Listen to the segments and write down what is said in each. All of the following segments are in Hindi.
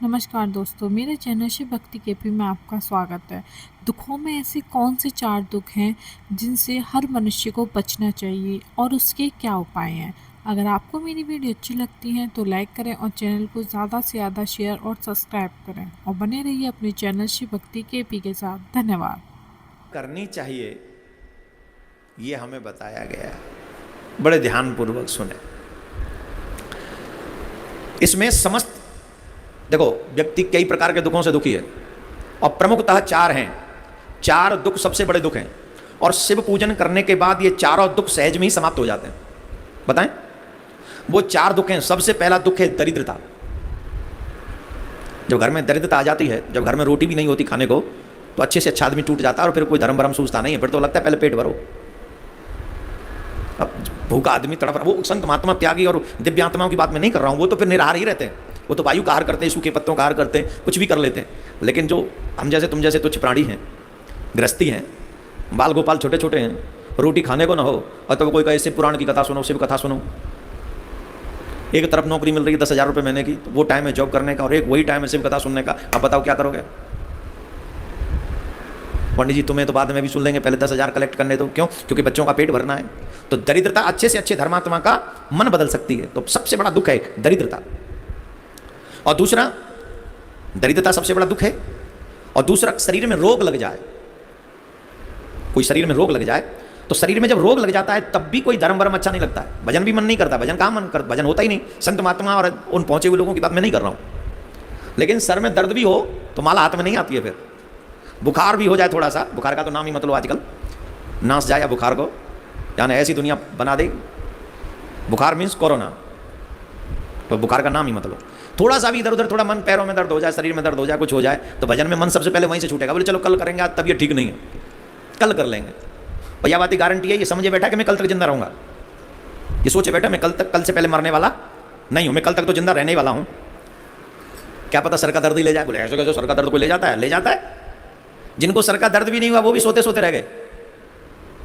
नमस्कार दोस्तों, मेरे चैनल शिव भक्ति केपी में आपका स्वागत है। दुखों में ऐसे कौन से 4 दुख हैं जिनसे हर मनुष्य को बचना चाहिए और उसके क्या उपाय हैं? अगर आपको मेरी वीडियो अच्छी लगती है तो लाइक करें और चैनल को ज़्यादा से ज़्यादा शेयर और सब्सक्राइब करें और बने रहिए अपने चैनल शिव भक्ति केपी के साथ। धन्यवाद। करनी चाहिए ये हमें बताया गया है, बड़े ध्यानपूर्वक सुने। इसमें समस्त देखो, व्यक्ति कई प्रकार के दुखों से दुखी है और प्रमुखतः 4 हैं। 4 दुख सबसे बड़े दुख हैं और शिव पूजन करने के बाद ये चारों दुख सहज में ही समाप्त हो जाते हैं। बताएं, वो 4 दुख हैं। सबसे पहला दुख है दरिद्रता। जब घर में दरिद्रता आ जाती है, जब घर में रोटी भी नहीं होती खाने को, तो अच्छे से अच्छा आदमी टूट जाता है और फिर कोई धर्म भरम सूझता नहीं है। फिर तो लगता है पहले पेट भरो। अब भूखा आदमी तड़प रहा, वो संत महात्मा त्यागी और दिव्यात्माओं की बात मैं नहीं कर रहा हूँ, वो तो फिर निराहार ही रहते हैं। वो तो वायु का आहार करते हैं, सूखे पत्तों का आहार करते हैं, कुछ भी कर लेते हैं। लेकिन जो हम जैसे तुम जैसे तुच्छ प्राणी हैं, गृहस्थी हैं, बाल गोपाल छोटे छोटे हैं, रोटी खाने को ना हो और तो कोई कहे शिव पुराण की कथा सुनो, शिव कथा सुनो। एक तरफ नौकरी मिल रही है 10,000 रुपये महीने की, तो वो टाइम है जॉब करने का और एक वही टाइम है शिव कथा सुनने का। अब बताओ क्या करोगे? पंडित जी तुम्हें तो बाद में भी सुन लेंगे, पहले 10,000 कलेक्ट करने दो। क्यों? क्योंकि बच्चों का पेट भरना है। तो दरिद्रता अच्छे से अच्छे धर्मात्मा का मन बदल सकती है। तो सबसे बड़ा दुख है दरिद्रता। और दूसरा, दरिद्रता सबसे बड़ा दुख है। और दूसरा, शरीर में रोग लग जाए। कोई शरीर में रोग लग जाए तो शरीर में जब रोग लग जाता है तब भी कोई धर्म वर्म अच्छा नहीं लगता है, भजन भी मन नहीं करता। भजन कहाँ मन कर, भजन होता ही नहीं। संत महात्मा और उन पहुंचे हुए लोगों की बात मैं नहीं कर रहा हूं। लेकिन सर में दर्द भी हो तो माला हाथ में नहीं आती है। फिर बुखार भी हो जाए थोड़ा सा, बुखार का तो नाम ही मतलब आजकल नाश जाए बुखार को, यानी ऐसी दुनिया बना दे। बुखार मीन्स कोरोना, तो बुखार का नाम ही मतलब। थोड़ा सा भी इधर उधर, थोड़ा मन पैरों में दर्द हो जाए, शरीर में दर्द हो जाए, कुछ हो जाए, तो भजन में मन सबसे पहले वहीं से छूटेगा। बोले चलो कल करेंगे, आज तबीयत ठीक नहीं है, कल कर लेंगे। और यह बात की गारंटी है, ये समझे बैठा कि मैं कल तक जिंदा रहूंगा। ये सोचे बैठा मैं कल से पहले मरने वाला नहीं हूं, मैं कल तक तो जिंदा रहने ही वाला हूं। क्या पता सर का दर्द ही ले जाए। बोले ऐसे कैसे सर का दर्द कोई ले जाता है? ले जाता है। जिनको सर का दर्द भी नहीं हुआ वो भी सोते सोते रह गए।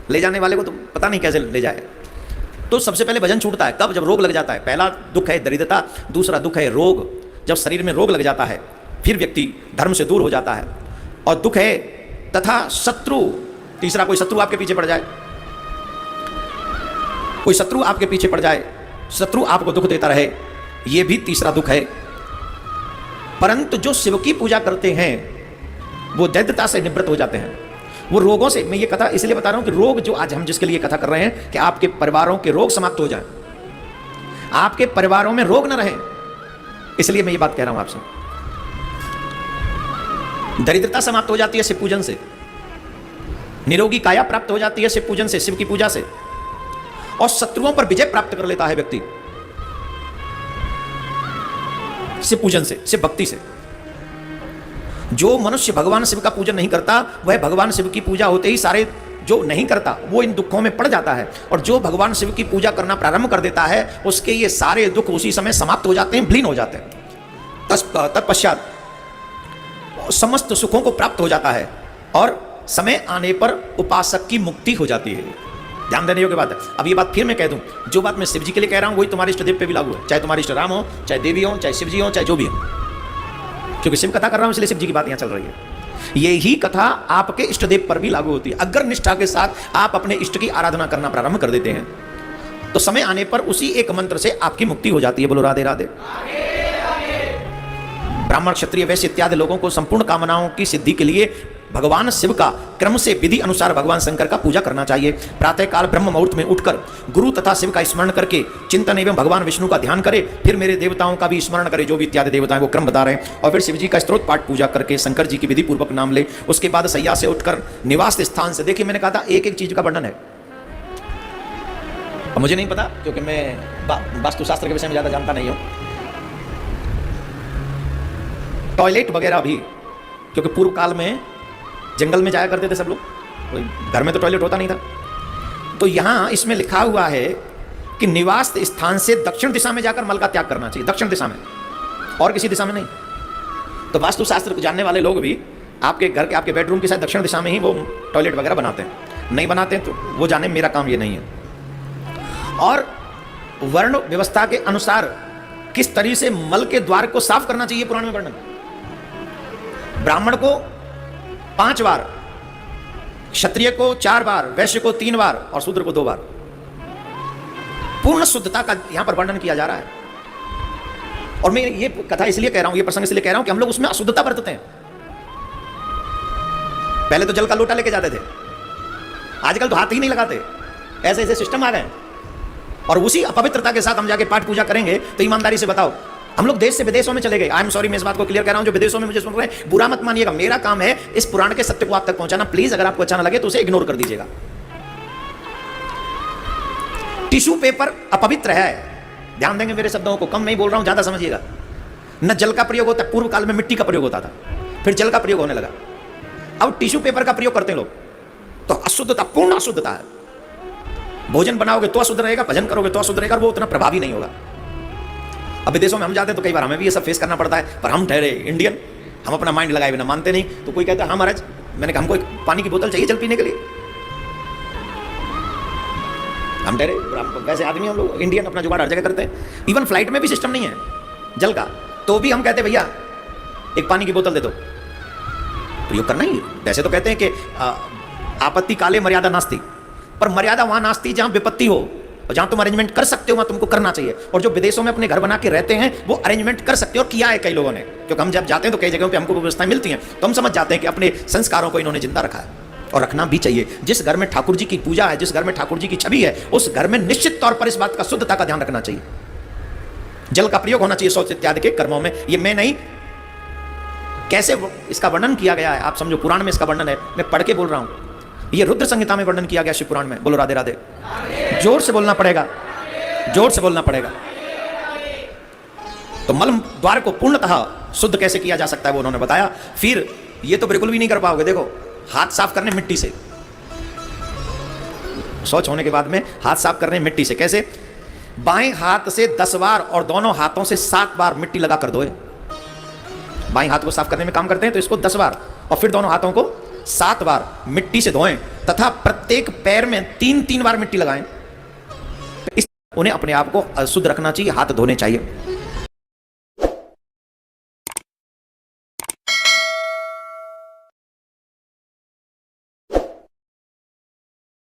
ले जाने वाले को तो पता नहीं कैसे ले जाए। तो सबसे पहले भजन छूटता है कब? जब रोग लग जाता है। पहला दुख है दरिद्रता, दूसरा दुख है रोग। जब शरीर में रोग लग जाता है फिर व्यक्ति धर्म से दूर हो जाता है। और दुख है तथा शत्रु। तीसरा, कोई शत्रु आपके पीछे पड़ जाए, कोई शत्रु आपके पीछे पड़ जाए, शत्रु आपको दुख देता रहे, यह भी तीसरा दुख है। परंतु जो शिव की पूजा करते हैं वो दरिद्रता से निवृत्त हो जाते हैं। वो रोगों से, मैं ये कथा इसलिए बता रहा हूं कि रोग जो आज हम जिसके लिए कथा कर रहे हैं कि आपके परिवारों के रोग समाप्त हो जाएं, आपके परिवारों में रोग न रहे, इसलिए मैं ये बात कह रहा हूं आपसे। दरिद्रता समाप्त हो जाती है शिव पूजन से, निरोगी काया प्राप्त हो जाती है शिव पूजन से, शिव की पूजा से, और शत्रुओं पर विजय प्राप्त कर लेता है व्यक्ति शिव पूजन से, शिव भक्ति से। जो मनुष्य भगवान शिव का पूजन नहीं करता वह भगवान शिव की पूजा होते ही सारे जो नहीं करता वो इन दुखों में पड़ जाता है। और जो भगवान शिव की पूजा करना प्रारंभ कर देता है उसके ये सारे दुख उसी समय समाप्त हो जाते हैं, विलीन हो जाते हैं। तत्पश्चात समस्त सुखों को प्राप्त हो जाता है और समय आने पर उपासक की मुक्ति हो जाती है। ध्यान देने योग्य बात है। अब ये बात फिर मैं कह दूं, जो बात मैं शिव जी के लिए कह रहा हूं वही तुम्हारे इष्ट देव पे भी लागू है। चाहे तुम्हारे इष्ट राम हो, चाहे देवी हो, चाहे शिव जी हो, चाहे जो भी हो। क्योंकि शिव कथा कर रहा हूं इसलिए शिव जी की बात यहां चल रही है। यही कथा आपके इष्ट देव पर भी लागू होती है। अगर निष्ठा के साथ आप अपने इष्ट की आराधना करना प्रारंभ कर देते हैं तो समय आने पर उसी एक मंत्र से आपकी मुक्ति हो जाती है। बोलो राधे राधे। ब्राह्मण, क्षत्रिय, वैश्य इत्यादि लोगों को संपूर्ण कामनाओं की सिद्धि के लिए भगवान शिव का क्रम से विधि अनुसार भगवान शंकर का पूजा करना चाहिए। प्रातःकाल ब्रह्म मुहूर्त में उठकर गुरु तथा शिव का स्मरण करके चिंतन एवं भगवान विष्णु का ध्यान करे, फिर मेरे देवताओं का भी स्मरण करे, जो भी इत्यादि देवताएं वो क्रम बता रहे हैं, और फिर शिव जी का स्तोत्र पाठ पूजा करके शंकर जी की विधि पूर्वक नाम ले। उसके बाद सैया से उठकर निवास स्थान से, देखिए मैंने कहा था एक एक चीज का वर्णन है। मुझे नहीं पता क्योंकि मैं वास्तुशास्त्र के विषय में ज्यादा जानता नहीं हूं। टॉयलेट वगैरह भी, क्योंकि पूर्व काल में जंगल में जाया करते थे सब लोग, घर में तो टॉयलेट होता नहीं था। तो यहां इसमें लिखा हुआ है कि निवास स्थान से दक्षिण दिशा में जाकर मल का त्याग करना चाहिए, दक्षिण दिशा में, और किसी दिशा में नहीं। तो वास्तुशास्त्र को जानने वाले लोग भी आपके घर के, आपके बेडरूम की शायद दक्षिण दिशा में ही वो टॉयलेट वगैरह बनाते हैं। नहीं बनाते हैं तो वो जाने, मेरा काम ये नहीं है। और वर्ण व्यवस्था के अनुसार किस तरह से मल के द्वार को साफ करना चाहिए पुराण में वर्णन। ब्राह्मण को 5 बार, क्षत्रिय को 4 बार, वैश्य को 3 बार और शूद्र को 2 बार। पूर्ण शुद्धता का यहां पर वर्णन किया जा रहा है। और मैं ये कथा इसलिए कह रहा हूं, ये प्रसंग इसलिए कह रहा हूं कि हम लोग उसमें अशुद्धता बरतते हैं। पहले तो जल का लोटा लेके जाते थे, आजकल तो हाथ ही नहीं लगाते, ऐसे ऐसे सिस्टम आ गए। और उसी अपवित्रता के साथ हम जाके पाठ पूजा करेंगे तो ईमानदारी से बताओ, हम लोग देश से विदेशों में चले गए। आई एम सॉरी, मैं इस बात को क्लियर कर रहा हूं, जो विदेशों में मुझे सुन रहे हैं बुरा मत मानिएगा, मेरा काम है इस पुराण के सत्य को आप तक पहुंचाना। प्लीज अगर आपको अच्छा ना लगे तो उसे इग्नोर कर दीजिएगा। टिश्यू पेपर अपवित्र है, ध्यान देंगे मेरे शब्दों को, कम नहीं बोल रहा हूं, ज्यादा समझिएगा। न जल का प्रयोग होता, पूर्व काल में मिट्टी का प्रयोग होता था, फिर जल का प्रयोग होने लगा, अब टिश्यू पेपर का प्रयोग करते हैं लोग। तो अशुद्धता, पूर्ण अशुद्धता है। भोजन बनाओगे तो अशुद्ध रहेगा, भजन करोगे तो अशुद्ध रहेगा, वो उतना प्रभावी नहीं होगा। अब विदेशों में हम जाते हैं तो कई बार हमें भी ये सब फेस करना पड़ता है, पर हम ठहरे इंडियन, हम अपना माइंड लगाए बिना मानते नहीं। तो कोई कहता है हाँ महाराज, मैंने कहा हमको एक पानी की बोतल चाहिए जल पीने के लिए, हम ठहरे वैसे आदमी, हम लोग इंडियन अपना जुगाड़ हर जगह करते हैं। इवन फ्लाइट में भी सिस्टम नहीं है जल का, तो भी हम कहते हैं भैया एक पानी की बोतल दे दो, प्रयोग करना ही। वैसे तो कहते हैं कि आपत्ति काले मर्यादा नास्ती, पर मर्यादा वहां नास्ती जहां विपत्ति हो, और जहां तुम अरेंजमेंट कर सकते हो वहां तुमको करना चाहिए। और जो विदेशों में अपने घर बना के रहते हैं वो अरेंजमेंट कर सकते हो, और किया है कई लोगों ने, क्योंकि हम जब जाते हैं तो कई जगहों पे हमको व्यवस्थाएं मिलती हैं, तो हम समझ जाते हैं कि अपने संस्कारों को इन्होंने जिंदा रखा है, और रखना भी चाहिए। जिस घर में ठाकुर जी की पूजा है, जिस घर में ठाकुर जी की छवि है, उस घर में निश्चित तौर पर इस बात का शुद्धता का ध्यान रखना चाहिए। जल का प्रयोग होना चाहिए शौच इत्यादि के कर्मों में। ये मैं नहीं, कैसे इसका वर्णन किया गया है आप समझो, पुराण में इसका वर्णन है, मैं पढ़ के बोल रहा हूं। ये रुद्र संहिता में वर्णन किया गया शिव पुराण में। बोलो राधे राधे, जोर से बोलना पड़ेगा, जोर से बोलना पड़ेगा। तो मल द्वार को पूर्णतः शुद्ध कैसे किया जा सकता है वो उन्होंने बताया। फिर ये तो बिल्कुल भी नहीं कर पाओगे, देखो हाथ साफ करने मिट्टी से, शौच होने के बाद में हाथ साफ करने मिट्टी से। कैसे? बाएं हाथ से 10 बार और दोनों हाथों से 7 बार मिट्टी लगा कर धोए। बाएं हाथ को साफ करने में काम करते हैं तो इसको 10 बार और फिर दोनों हाथों को 7 बार मिट्टी से धोएं, तथा प्रत्येक पैर में 3-3 बार मिट्टी लगाएं। उन्हें अपने आप को शुद्ध रखना चाहिए, हाथ धोने चाहिए।